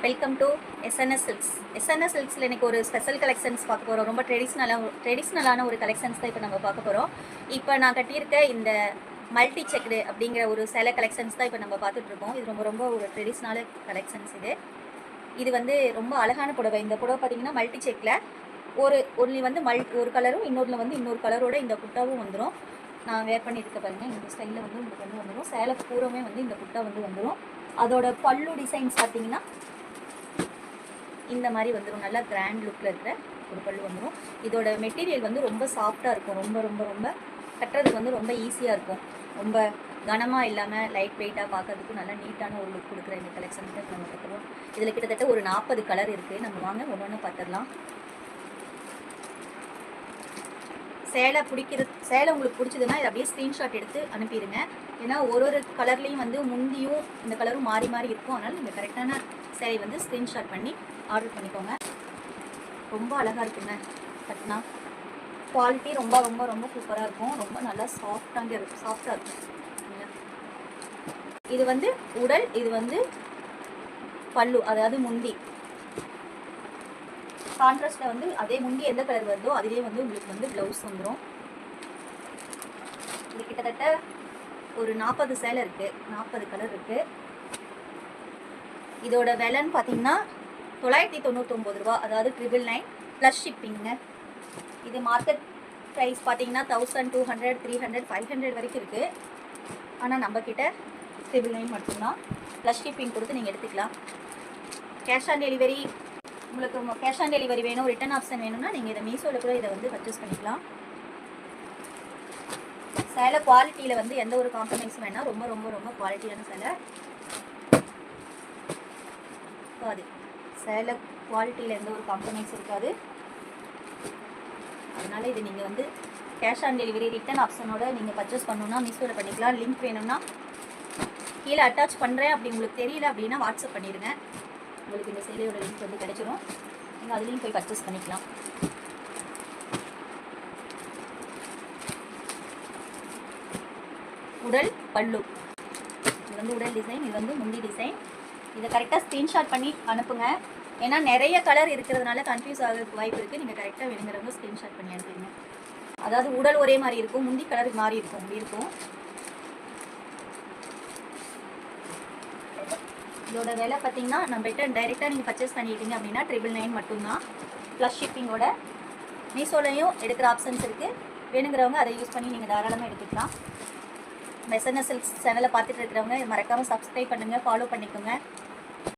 Welcome to SNS silks. SNS சில்க்ஸில் இன்றைக்கி ஒரு ஸ்பெஷல் கலெக்ஷன்ஸ் பார்க்க போகிறோம். ரொம்ப ட்ரெடிஷ்னலான ஒரு கலெக்ஷன்ஸ் தான் இப்போ நம்ம பார்க்க போகிறோம். இப்போ நான் கட்டியிருக்க இந்த மல்டி செக்டு அப்படிங்கிற ஒரு சில கலெக்ஷன்ஸ் தான் இப்போ நம்ம பார்த்துட்ருக்கோம். இது ரொம்ப ரொம்ப ஒரு ட்ரெடிஷ்னல் கலெக்ஷன்ஸ். இது வந்து ரொம்ப அழகான புடவை. இந்த புடவை பார்த்திங்கன்னா மல்டி செக்கில் ஒன்லி வந்து ஒரு கலரும் இன்னொரு வந்து இன்னொரு கலரோட இந்த குட்டாவும் வந்துடும். நான் வேர் பண்ணியிருக்க பாருங்கள், இந்த ஸ்டைலில் வந்து உங்களுக்கு வந்து வந்துடும். சேலை பூரமே வந்து இந்த குட்டா வந்து வந்துடும். அதோட பல்லு டிசைன்ஸ் பார்த்தீங்கன்னா இந்த மாதிரி வந்துடும். நல்லா கிராண்ட் லுக்கில் இருக்கிற ஒரு பல்லு வந்துடும். இதோட மெட்டீரியல் வந்து ரொம்ப சாஃப்டாக இருக்கும். ரொம்ப ரொம்ப ரொம்ப கட்டுறதுக்கு வந்து ரொம்ப ஈஸியாக இருக்கும். ரொம்ப கனமாக இல்லாமல் லைட் வெயிட்டாக பார்க்கறதுக்கு நல்லா நீட்டான ஒரு லுக் கொடுக்குற இந்த கலெக்ஷன் தான் நம்ம கட்டுறோம். இதில் கிட்டத்தட்ட ஒரு 40 கலர் இருக்குது. நம்ம வாங்க ஒன்று ஒன்று பார்த்துடலாம். சேலை உங்களுக்கு பிடிச்சதுன்னா இதை அப்படியே ஸ்க்ரீன்ஷாட் எடுத்து அனுப்பிடுங்க. ஏன்னா ஒரு கலர்லேயும் வந்து முந்தியும் இந்த கலரும் மாறி மாறி இருக்கும். அதனால் நீங்கள் கரெக்டான சேலை வந்து ஸ்க்ரீன்ஷாட் பண்ணி ஆர்டர் பண்ணிக்கோங்க. ரொம்ப அழகாக இருக்குங்க. கட்டினா குவாலிட்டி ரொம்ப ரொம்ப ரொம்ப சூப்பராக இருக்கும். ரொம்ப நல்லா சாஃப்டாக இருக்கும். இது வந்து உடல், இது வந்து பல்லு, அதாவது முந்தி. கான்ட்ராஸ்டில் வந்து அதே முந்தி எந்த கலர் வருதோ அதிலே வந்து உங்களுக்கு வந்து ப்ளவுஸ் வந்துடும். இது கிட்டத்தட்ட ஒரு 40 சேலை இருக்குது, 40 கலர் இருக்குது. இதோட விலைன்னு பார்த்தீங்கன்னா 999 ரூபா, அதாவது 999 ப்ளஸ் ஷிப்பிங்க. இது மார்க்கெட் ப்ரைஸ் பார்த்தீங்கன்னா 1200, 300, 500 வரைக்கும் இருக்குது. ஆனால் நம்மக்கிட்ட 999 மட்டும்தான். ப்ளஸ் ஷிப்பிங் கொடுத்து நீங்கள் எடுத்துக்கலாம். கேஷ் ஆன் டெலிவரி, உங்களுக்கு கேஷ் ஆன் டெலிவரி வேணும், ரிட்டன் ஆப்ஷன் வேணும்னா நீங்கள் இதை மீஷோவில் கூட இதை வந்து பர்ச்சேஸ் பண்ணிக்கலாம். சேலை குவாலிட்டியில் வந்து எந்த ஒரு காம்ப்ரமைஸும் வேணால். ரொம்ப ரொம்ப ரொம்ப குவாலிட்டியான சேலை. அது சேலை குவாலிட்டியில் எந்த ஒரு காம்ப்ரமைஸ் இருக்காது. அதனால் இது நீங்கள் வந்து கேஷ் ஆன் டெலிவரி ரிட்டன் ஆப்ஷனோட நீங்கள் பர்ச்சேஸ் பண்ணணுன்னா மீஷோவில் பண்ணிக்கலாம். லிங்க் வேணும்னா கீழே அட்டாச் பண்ணுறேன். அப்படி உங்களுக்கு தெரியல அப்படின்னா வாட்ஸ்அப் பண்ணிடுங்க. உங்களுக்கு இந்த சேலையோட லிங்க் வந்து கிடைச்சிடும். நீங்கள் அதுலேயும் போய் பர்ச்சேஸ் பண்ணிக்கலாம். உடல் பல்லு, இது வந்து உடல் டிசைன், இது வந்து முந்தி டிசைன். இதை கரெக்டாக ஸ்க்ரீன்ஷாட் பண்ணி அனுப்புங்க. ஏன்னா நிறைய கலர் இருக்கிறதுனால கன்ஃபியூஸ் ஆகிறதுக்கு வாய்ப்பு இருக்குது. நீங்கள் கரெக்டாக வேணுங்கிறவங்க ஸ்க்ரீன்ஷாட் பண்ணி அனுப்புங்க. அதாவது உடல் ஒரே மாதிரி இருக்கும், முந்தி கலர் மாறி இருக்கும், அப்படி இருக்கும். இதோட விலை பார்த்தீங்கன்னா நம்மகிட்ட டைரெக்டாக நீங்கள் பர்ச்சேஸ் பண்ணிட்டீங்க அப்படின்னா 999 மட்டும்தான். ப்ளஸ் ஷிப்பிங்கோட. மீஷோலையும் எடுக்கிற ஆப்ஷன்ஸ் இருக்குது. வேணுங்கிறவங்க அதை யூஸ் பண்ணி நீங்கள் தாராளமாக எடுத்துக்கலாம். எஸ்என்எஸ் சில்க்ஸ் சேனலை பார்த்துட்டு இருக்கிறவங்க மறக்காமல் சப்ஸ்கிரைப் பண்ணுங்கள், ஃபாலோ பண்ணிக்கோங்க.